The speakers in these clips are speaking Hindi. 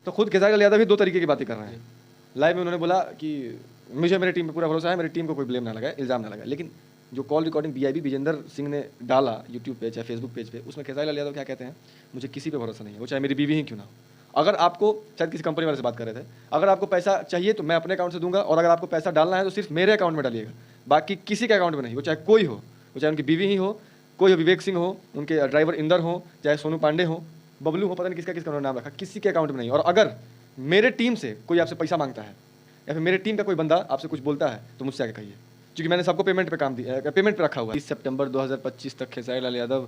तो खुद खेसारी लाल यादव ही दो तरीके की बातें कर रहे हैं। लाइव में उन्होंने बोला कि मुझे मेरे टीम पे पूरा भरोसा है, मेरी टीम को कोई ब्लेम ना लगाए, इल्ज़ाम ना लगाए। लेकिन जो call recording BIB Vijender Singh ने डाला यूट्यूब पे चाहे फेसबुक पेज पे, उसमें खेसारी लाल यादव क्या कहते हैं, मुझे किसी पे भरोसा नहीं है, वो चाहे मेरी बीवी ही क्यों ना हो। अगर आपको, शायद किसी कंपनी वाले से बात कर रहे थे, अगर आपको पैसा चाहिए तो मैं अपने अकाउंट से दूंगा, और अगर आपको पैसा डालना है तो सिर्फ मेरे अकाउंट में डालिएगा, बाकी किसी के अकाउंट में नहीं। वो चाहे कोई हो, वो चाहे उनकी बीवी ही हो, कोई हो, विवेक सिंह हो, उनके ड्राइवर इंदर हो, चाहे सोनू पांडे हो, बबलू हो, पता नहीं किसका किसका उन्होंने नाम रखा, किसी के अकाउंट में नहीं। और अगर मेरे टीम से कोई आपसे पैसा मांगता है या फिर मेरे टीम का कोई बंदा आपसे कुछ बोलता है तो मुझसे आके कहिए, क्योंकि मैंने सबको पेमेंट पे काम दिया, पेमेंट पे रखा हुआ है। 30 सितंबर 2025 तक खेसारी लाल यादव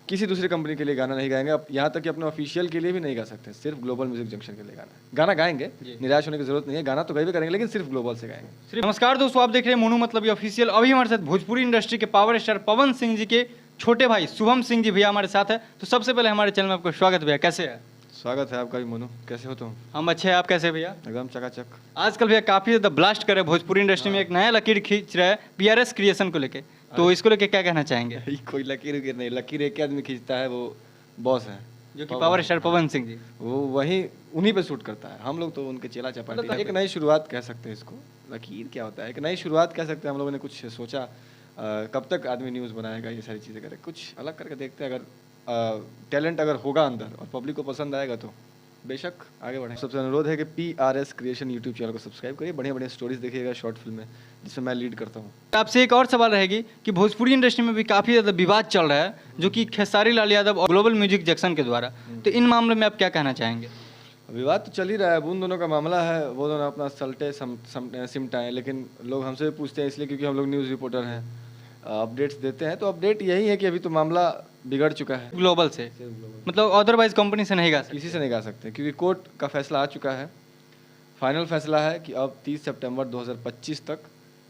किसी दूसरी कंपनी के लिए गाना नहीं गाएंगे, अब यहाँ तक कि अपने ऑफिशियल के लिए भी नहीं गा सकते, सिर्फ ग्लोबल म्यूजिक जंक्शन के लिए गाना गाएंगे, निराश होने की जरूरत नहीं है, गाना तो गाइबे करेंगे लेकिन सिर्फ ग्लोबल से गाएंगे। नमस्कार दोस्तों, आप देख रहे हैं मोनू मतलब ये ऑफिशियल। अभी हमारे साथ भोजपुरी इंडस्ट्री के पावर स्टार पवन सिंह जी के छोटे भाई शुभम सिंह जी भैया हमारे साथ है। तो सबसे पहले हमारे चैनल में आपका स्वागत भैया, कैसे है? स्वागत है आपका भी मोनू, कैसे हो तुम? हम अच्छे हैं, आप कैसे भैया? एकदम चकाचक। आजकल भैया काफी ज्यादा ब्लास्ट कर रहे हैं भोजपुरी इंडस्ट्री में, एक नया लकीर खींच रहा है पीआरएस क्रिएशन को लेके, तो इसको लेके क्या कहना चाहेंगे? कोई लकीर नहीं, लकीर एक आदमी खींचता है, वो बॉस है जो कि पावर स्टार पवन सिंह जी, वो वही उन्हीं पे शूट करता है, हम लोग तो उनके चेला चपाटी। मतलब एक नई शुरुआत कह सकते हैं इसको, लकीर क्या होता है, एक नई शुरुआत कह सकते हैं। हम लोगों ने कुछ सोचा, कब तक आदमी न्यूज़ बनाएगा, ये सारी चीज़ें करे, कुछ अलग करके देखते हैं। अगर टैलेंट अगर होगा अंदर और पब्लिक को पसंद आएगा तो बेशक आगे बढ़े। सबसे अनुरोध है कि PRS क्रिएशन यूट्यूब चैनल को सब्सक्राइब करिए, बढ़िया बढ़िया स्टोरीज देखिएगा, शॉर्ट फिल्में जिसमें मैं लीड करता हूँ। आपसे एक और सवाल रहेगी कि भोजपुरी इंडस्ट्री में भी काफी ज्यादा विवाद चल रहा है, जो कि खेसारी लाल यादव और ग्लोबल म्यूजिक जंक्शन के द्वारा, तो इन मामले में आप क्या कहना चाहेंगे? विवाद तो चल ही रहा है, उन दोनों का मामला है, वो दोनों अपना सलटे सिमटाएं, लेकिन लोग हमसे पूछते हैं इसलिए क्योंकि हम लोग न्यूज़ रिपोर्टर हैं, अपडेट्स देते हैं। तो अपडेट यही है कि अभी तो मामला बिगड़ चुका है ग्लोबल से, मतलब अदरवाइज कंपनी से नहीं गा सकते? किसी से नहीं गा सकते, क्योंकि कोर्ट का फैसला आ चुका है, फाइनल फैसला है कि अब 30 सितंबर 2025 तक,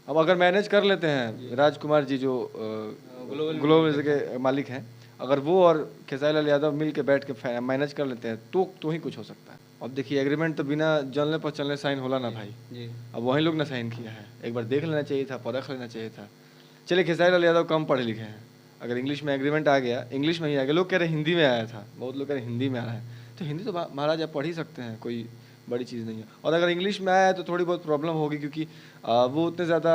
अब अगर मैनेज कर लेते हैं राजकुमार जी जो ग्लोबल के मालिक हैं, अगर वो और खेसारी लाल यादव मिल के बैठ के मैनेज कर लेते हैं तो ही कुछ हो सकता है। अब देखिए, एग्रीमेंट तो बिना जलने पर चलने साइन होला ना भाई जी। अब वही लोग ने साइन किया है, एक बार देख लेना चाहिए था, परख लेना चाहिए था। चलिए, खेसारी लाल यादव कम पढ़े लिखे हैं, अगर इंग्लिश में एग्रीमेंट आ गया, इंग्लिश में ही आ गया, लोग कह रहे हिंदी में आया था, बहुत लोग कह रहे हिंदी में आ रहा है, तो हिंदी तो महाराज आप पढ़ ही सकते हैं, कोई बड़ी चीज़ नहीं है। और अगर इंग्लिश में आया है तो थोड़ी बहुत प्रॉब्लम होगी, क्योंकि वो उतने ज़्यादा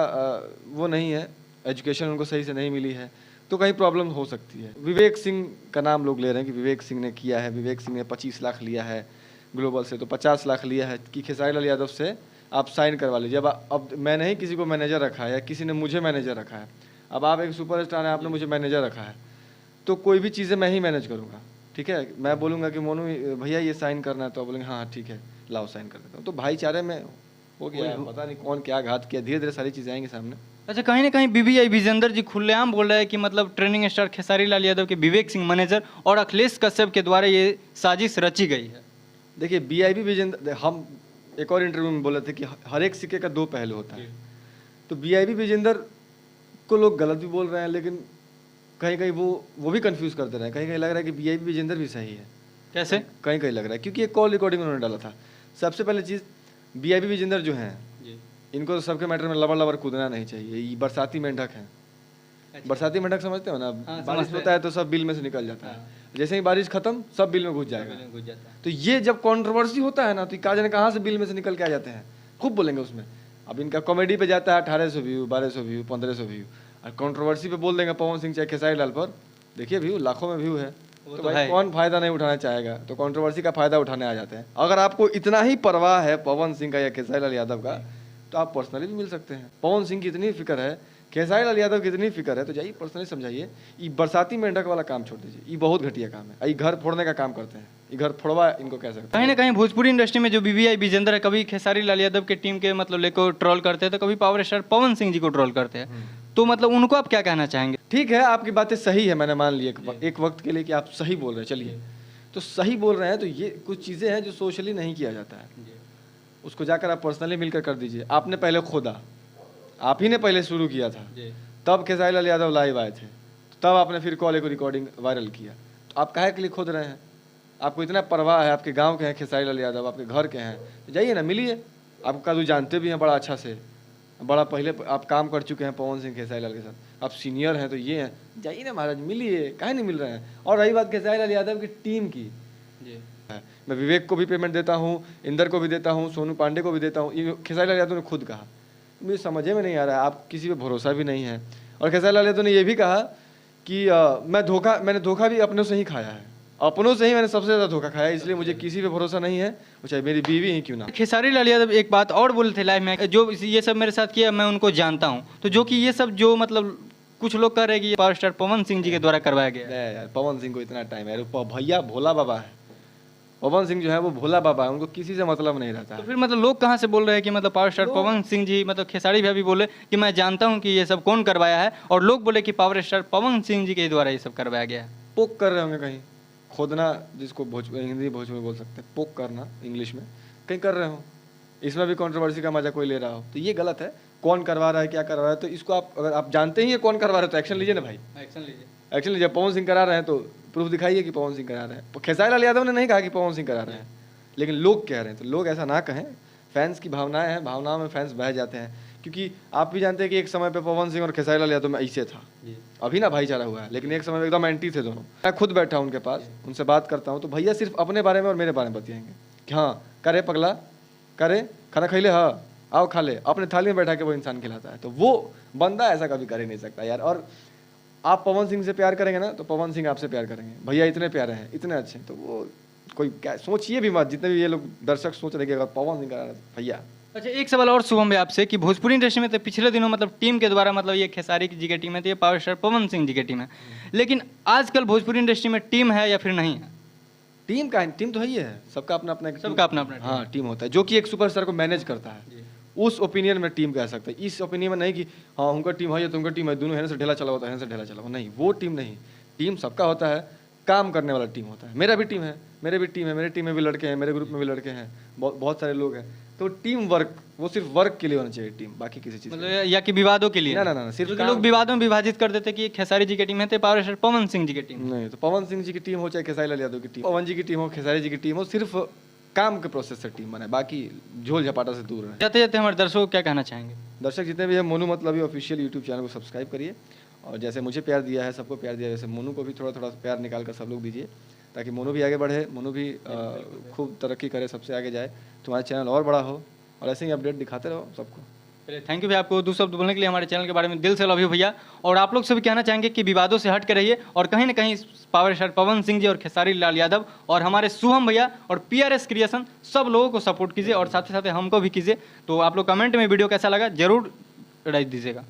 वो नहीं है, एजुकेशन उनको सही से नहीं मिली है, तो कहीं प्रॉब्लम हो सकती है। विवेक सिंह का नाम लोग ले रहे हैं कि विवेक सिंह ने किया है, विवेक सिंह ने 25 लाख लिया है ग्लोबल से, तो 50 लाख लिया है कि खेसारी लाल यादव से आप साइन करवा लीजिए। अब मैंने ही किसी को मैनेजर रखा है या किसी ने मुझे मैनेजर रखा है, अब आप एक सुपरस्टार हैं, आपने मुझे मैनेजर रखा है, तो कोई भी चीज़ें मैं ही मैनेज करूँगा, ठीक है? मैं बोलूँगा कि मोनू भैया ये साइन करना है, तो आप बोलेंगे हाँ ठीक है लाओ साइन कर देता हूँ, तो भाईचारे में हो गया। पता नहीं कौन क्या घात किया, धीरे धीरे सारी चीज़ें आएंगी सामने। अच्छा, कहीं ना कहीं BBI विजेंदर जी खुलेआम बोल रहे हैं कि मतलब ट्रेंडिंग स्टार खेसारी लाल यादव के विवेक सिंह मैनेजर और अखिलेश कश्यप के द्वारा ये साजिश रची गई है। देखिए, BIB विजेंदर, हम एक और इंटरव्यू में बोले थे कि हर एक सिक्के का दो पहलू होता है, तो BIB विजेंदर को लोग गलत भी बोल रहे हैं, लेकिन कहीं कहीं वो भी कंफ्यूज करते रहे, कहीं कहीं लग रहा है कि BIB विजेंदर भी सही है। कैसे? कहीं कहीं लग रहा है क्योंकि एक कॉल रिकॉर्डिंग उन्होंने डाला था। सबसे पहले चीज़, BIB विजेंदर जो हैं, इनको तो सबके मैटर में लबर लबर कूदना नहीं चाहिए, ये बरसाती मेंढक हैं। अच्छा। बरसाती मेंढक समझते हो ना? बारिश होता है तो सब बिल में से निकल जाता है, जैसे ही बारिश खत्म सब बिल में घुस जाएगा। तो ये जब कंट्रोवर्सी होता है ना, तो कहा जाने कहाँ से बिल में से निकल के आ जाते हैं, खूब बोलेंगे उसमें। अब इनका कॉमेडी पे जाता है 1800 व्यू, 1200 व्यू, 1500 व्यू, और कंट्रोवर्सी पे बोल देंगे पवन सिंह चाहे खेसारी लाल पर, देखिए व्यू लाखों में व्यू है, तो भाई कौन फायदा नहीं उठाना चाहेगा? तो कंट्रोवर्सी का फायदा उठाने आ जाते हैं। अगर आपको इतना ही परवाह है पवन सिंह का या खेसारी लाल यादव का, तो आप पर्सनली भी मिल सकते हैं। पवन सिंह की इतनी फिक्र है, खेसारी लाल यादव की इतनी फिक्र है, तो जाइए पर्सनली समझाइए। ये बरसाती मेंढक वाला काम छोड़ दीजिए, ये बहुत घटिया काम है, ये घर फोड़ने का काम करते हैं, ये घर फोड़वा इनको कह सकते हैं। कहीं ना कहीं भोजपुरी इंडस्ट्री में जो BBI विजेंदर है, कभी खेसारी लाल यादव के टीम के मतलब लेको ट्रोल करते हैं, तो कभी पावर स्टार पवन सिंह जी को ट्रोल करते हैं, तो मतलब उनको आप क्या कहना चाहेंगे? ठीक है, आपकी बातें सही है, मैंने मान लिया एक वक्त के लिए कि आप सही बोल रहे हैं, चलिए तो सही बोल रहे हैं, तो ये कुछ चीज़ें हैं जो सोशली नहीं किया जाता है, उसको जाकर आप पर्सनली मिलकर कर दीजिए। आपने पहले खोदा, आप ही ने पहले शुरू किया था, तब खेसारी लाल यादव लाइव आए थे, तब आपने फिर कॉल को रिकॉर्डिंग वायरल किया, तो आप काहे के लिए खोद रहे हैं? आपको इतना परवाह है, आपके गांव के हैं खेसारी लाल यादव, आपके घर के हैं, तो जाइए ना मिलिए। आपका जो जानते भी हैं बड़ा अच्छा से, बड़ा पहले आप काम कर चुके हैं पवन सिंह खेसारी लाल के साथ, आप सीनियर हैं, तो ये हैं, जाइए ना महाराज मिलिए, काहे नहीं मिल रहे हैं? और रही बात खेसारी लाल यादव की टीम की, मैं विवेक को भी पेमेंट देता हूँ, इंदर को भी देता हूँ, सोनू पांडे को भी देता हूँ। ये खेसारी लाल यादव ने खुद कहा, मुझे समझ में नहीं आ रहा है, आप किसी पे भरोसा भी नहीं है। और खेसारी लाल यादव ने ये भी कहा कि मैंने धोखा भी अपनों से ही खाया है, अपनों से ही मैंने सबसे ज़्यादा धोखा खाया है, इसलिए मुझे किसी पे भरोसा नहीं है, वो चाहे मेरी बीवी ही क्यों ना। खेसारी लाल यादव एक बात और बोले थे लाइव में, जो ये सब मेरे साथ किया मैं उनको जानता हूँ, तो जो कि ये सब जो मतलब कुछ लोग कह रहे हैं कि ये पावर स्टार पवन सिंह जी के द्वारा करवाया गया है। नहीं यार, पवन सिंह को इतना टाइम है, भैया भोला बाबा है, पवन सिंह जो है वो भोला बाबा है, उनको किसी से मतलब नहीं रहता तो है। फिर मतलब लोग कहाँ से बोल रहे हैं कि मतलब पावर स्टार पवन सिंह जी, मतलब खेसारी भैया भी बोले कि मैं जानता हूँ कि ये सब कौन करवाया है, और लोग बोले कि पावर स्टार पवन सिंह जी के द्वारा ये सब करवाया गया है। पोक कर रहे होंगे कहीं, खोदना जिसको हिंदी भोजपुरी में बोल सकते हैं, पोक करना इंग्लिश में, कहीं कर रहे हो, इसमें भी कंट्रोवर्सी का मजा कोई ले रहा हो, तो ये गलत है। कौन करवा रहा है, क्या करवा रहा है, तो इसको आप अगर आप जानते ही है कौन करवा रहा है तो एक्शन लीजिए ना भाई, एक्शन लीजिए। एक्शन लीजिए। पवन सिंह करा रहे हैं तो प्रूफ दिखाइए कि पवन सिंह करा रहे हैं। खेसारी लाल यादव ने नहीं कहा कि पवन सिंह करा रहे हैं, लेकिन लोग कह रहे हैं, तो लोग ऐसा ना कहें। फैंस की भावनाएं हैं, भावनाओं में फैंस बह जाते हैं, क्योंकि आप भी जानते हैं कि एक समय पे पवन सिंह और खेसारी लाल यादव में ऐसे था, अभी ना भाईचारा हुआ है, लेकिन एक समय में एकदम एंटी थे दोनों। मैं खुद बैठा हूँ उनके पास, उनसे बात करता हूँ, तो भैया सिर्फ अपने बारे में और मेरे बारे में बतियाएंगे कि हाँ करे पगला, करे खाना खैले, हाँ आओ खा ले, अपने थाली में बैठा के वो इंसान खिलाता है। तो वो बंदा ऐसा कभी कर ही नहीं सकता यार। और आप पवन सिंह से प्यार करेंगे ना तो पवन सिंह आपसे प्यार करेंगे, भैया इतने प्यारे हैं, इतने अच्छे हैं, तो वो कोई क्या सोचिए भी मत, जितने भी ये लोग दर्शक सोच रहे कि अगर पवन सिंह का भैया। अच्छा, एक सवाल और शुभम भाई आपसे कि भोजपुरी इंडस्ट्री में तो पिछले दिनों मतलब टीम के द्वारा मतलब ये खेसारी जी की टीम है, तो ये पावर स्टार पवन सिंह जी की टीम है, लेकिन आजकल भोजपुरी इंडस्ट्री में टीम है या फिर नहीं है? टीम तो है ही है, सबका अपना अपना सबका अपना अपना टीम हाँ टीम होता है, जो कि एक सुपरस्टार को मैनेज करता है, उस ओपिनियन में टीम कह सकते हैं। इस ओपिनियन में नहीं कि हाँ उनका टीम है या तुमका टीम है, दोनों है से ढेला चला होता है, से ढेला चला हो, नहीं, वो टीम नहीं। टीम सबका होता है, काम करने वाला टीम होता है। मेरा भी टीम है, मेरे भी टीम है, मेरे टीम में भी लड़के हैं, मेरे ग्रुप में भी लड़के हैं, बहुत सारे लोग हैं। तो टीम वर्क, वो सिर्फ वर्क के लिए होना चाहिए टीम, बाकी किसी चीज़ मतलब या कि विवादों के लिए? ना, सिर्फ क्योंकि लोग विवादों में विभाजित कर देते कि खेसारी जी की टीम है तो पावर स्टार पवन सिंह जी की टीम नहीं। तो पवन सिंह जी की टीम हो चाहे खेसारी लाल यादव की टीम, पवन जी की टीम हो, खेसारी जी की टीम हो, सिर्फ काम के प्रोसेस से टीम बने, बाकी झोल झपाटा से दूर रहे। जाते जाते हमारे दर्शकों को क्या कहना चाहेंगे? दर्शक जितने भी हैं, मोनू मतलबी ऑफिशियल यूट्यूब चैनल को सब्सक्राइब करिए, और जैसे मुझे प्यार दिया है, सबको प्यार दिया है, वैसे मोनू को भी थोड़ा थोड़ा प्यार निकाल कर सब लोग दीजिए, ताकि मोनू भी आगे बढ़े, मोनू भी खूब तरक्की करे, सबसे आगे जाए, तुम्हारा चैनल और बड़ा हो, और ऐसे ही अपडेट दिखाते रहो सबको। चलिए, थैंक यू भैया, आपको दो शब्द बोलने के लिए, हमारे चैनल के बारे में दिल से लव यू भैया। और आप लोग से भी कहना चाहेंगे कि विवादों से हट के रहिए, और कहीं ना कहीं पावर स्टार पवन सिंह जी और खेसारी लाल यादव और हमारे शुभम भैया और PRS क्रिएशन सब लोगों को सपोर्ट कीजिए, और साथ ही साथ हमको भी कीजिए। तो आप लोग कमेंट में वीडियो कैसा लगा जरूर राय दीजिएगा।